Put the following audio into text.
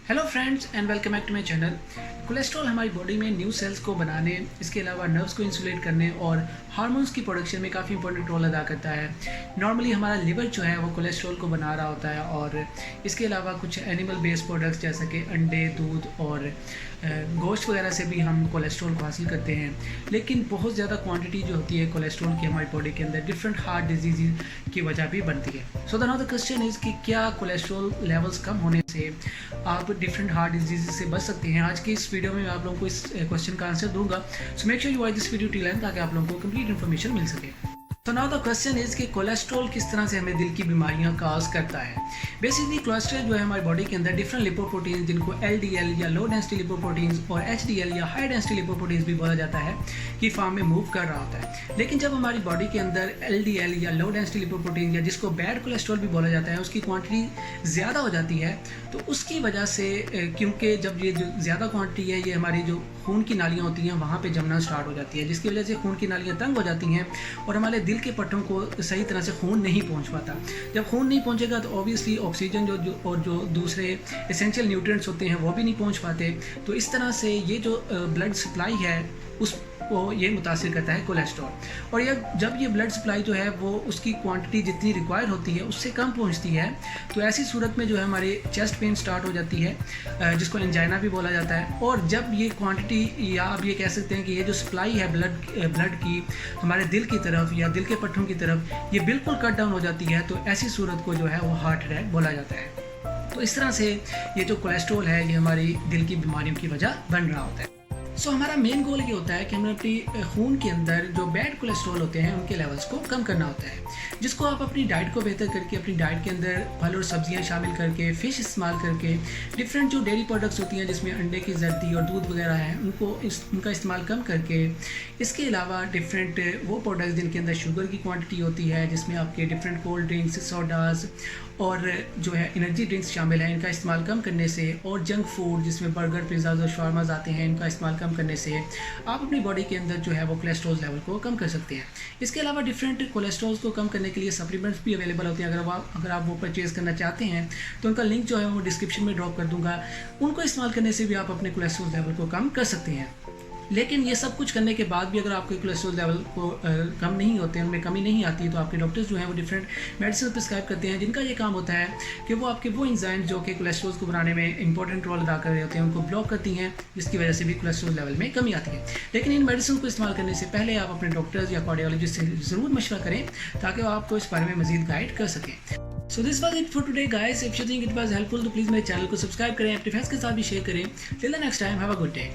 Hello friends and welcome back to my channel. Cholesterol हमारी body में new cells को बनाने, इसके अलावा नर्व्स को इंसुलेट करने और हार्मोन्स की प्रोडक्शन में काफ़ी इंपॉर्टेंट रोल अदा करता है। नॉर्मली हमारा लिवर जो है वो कोलेस्ट्रॉल को बना रहा होता है और इसके अलावा कुछ एनिमल बेस्ड प्रोडक्ट्स जैसे कि अंडे, दूध और गोश्त वगैरह से भी हम कोलेस्ट्रॉल को हासिल करते हैं। लेकिन बहुत ज़्यादा क्वांटिटी जो होती है कोलेस्ट्रॉल की हमारी बॉडी के अंदर डिफरेंट हार्ट डिजीज़ की वजह भी बनती है। सो द क्वेश्चन इज़ कि क्या कोलेस्ट्रॉल लेवल्स कम होने से आप डिफरेंट हार्ट डिजीज से बच सकते हैं। आज की इस वीडियो में मैं आप लोगों को इस क्वेश्चन का आंसर दूंगा। So make sure you watch this video till and ताकि आप लोगों को कंप्लीट इन्फॉर्मेशन मिल सके। तो नाउ द क्वेश्चन इज़ कि कोलेस्ट्रॉल किस तरह से हमें दिल की बीमारियां काज करता है। बेसिकली कोलेस्ट्रॉल जो है हमारी बॉडी के अंदर डिफरेंट लिपोप्रोटीन्स जिनको LDL या लो डेंसिटी लिपोप्रोटीन्स और HDL या हाई डेंसिटी लिपोप्रोटीन्स भी बोला जाता है की फॉर्म में मूव कर रहा होता है। लेकिन जब हमारी बॉडी के अंदर LDL या लो डेंसिटी लिपोप्रोटीन या जिसको बैड कोलेस्ट्रॉल भी बोला जाता है उसकी क्वांटिटी ज़्यादा हो जाती है, तो उसकी वजह से क्योंकि जब ये जो ज़्यादा क्वांटिटी है ये हमारी जो खून की नालियाँ होती हैं वहाँ पे जमना स्टार्ट हो जाती है, जिसकी वजह से खून की नालियाँ तंग हो जाती हैं और हमारे दिल के पट्टों को सही तरह से खून नहीं पहुँच पाता। जब खून नहीं पहुँचेगा तो ऑब्वियसली ऑक्सीजन और जो दूसरे एसेंशियल न्यूट्रिएंट्स होते हैं वो भी नहीं पहुँच पाते। तो इस तरह से ये जो ब्लड सप्लाई है उसको ये मुतासिर करता है कोलेस्ट्रॉल। और जब ये ब्लड सप्लाई जो है वो उसकी क्वांटिटी जितनी रिक्वायर होती है उससे कम पहुंचती है, तो ऐसी सूरत में जो है हमारे चेस्ट पेन स्टार्ट हो जाती है जिसको एंजाइना भी बोला जाता है। और जब ये क्वांटिटी या आप ये कह सकते हैं कि ये जो सप्लाई है ब्लड की हमारे दिल की तरफ या दिल के पट्टों की तरफ ये बिल्कुल कट डाउन हो जाती है, तो ऐसी सूरत को जो है वो हार्ट अटैक बोला जाता है। तो इस तरह से ये जो कोलेस्ट्रॉल है ये हमारी दिल की बीमारियों की वजह बन रहा होता है। सो हमारा मेन गोल ये होता है कि हमें अपनी खून के अंदर जो बैड कोलेस्ट्रॉल होते हैं उनके लेवल्स को कम करना होता है, जिसको आप अपनी डाइट को बेहतर करके अपनी डाइट के अंदर फल और सब्जियां शामिल करके, फिश इस्तेमाल करके, डिफरेंट जो डेयरी प्रोडक्ट्स होती हैं जिसमें अंडे की जर्दी और दूध वगैरह है उनका इस्तेमाल कम करके, इसके अलावा डिफरेंट वो प्रोडक्ट्स जिनके अंदर शुगर की क्वान्टिटी होती है जिसमें आपके डिफरेंट कोल्ड ड्रिंक्स, सोडाज और जो है एनर्जी ड्रिंक्स शामिल हैं, इनका इस्तेमाल कम करने से, और जंक फूड जिसमें बर्गर, पिज़्ज़ाज और शावरमाज आते हैं, इनका इस्तेमाल कम करने से आप अपनी बॉडी के अंदर जो है वो कोलेस्ट्रॉल लेवल को कम कर सकते हैं। इसके अलावा डिफरेंट कोलेस्ट्रॉल को कम करने के लिए सप्लीमेंट्स भी अवेलेबल होते हैं। अगर आप वो परचेज़ करना चाहते हैं तो उनका लिंक जो है वो डिस्क्रिप्शन में ड्रॉप कर दूंगा। उनको इस्तेमाल करने से भी आप अपने कोलेस्ट्रॉल लेवल को कम कर सकते हैं। लेकिन ये सब कुछ करने के बाद भी अगर आपके कोलेस्ट्रॉल लेवल को कम नहीं होते हैं, उनमें कमी नहीं आती, तो आपके डॉक्टर्स जो हैं वो डिफरेंट मेडिसिन प्रिस्क्राइब करते हैं जिनका ये काम होता है कि वो आपके वो एंजाइम्स जो कि कोलेस्ट्रॉल को बनाने में इंपॉर्टेंट रोल अदा कर रहे होते हैं उनको ब्लॉक करती हैं, जिसकी वजह से भी कोलेस्ट्रॉल लेवल में कमी आती है। लेकिन इन मेडिसिन को इस्तेमाल करने से पहले आप अपने डॉक्टर्स या कार्डियोलॉजिस्ट से ज़रूर मशवरा करें ताकि वो आपको इस बारे में मजीद गाइड कर सकें। So this was it for today guys. If you think it was helpful तो प्लीज़ मेरे चैनल को सब्सक्राइब करें, अपने फ्रेंड्स के साथ भी शेयर करें। Till the next time, have a good day.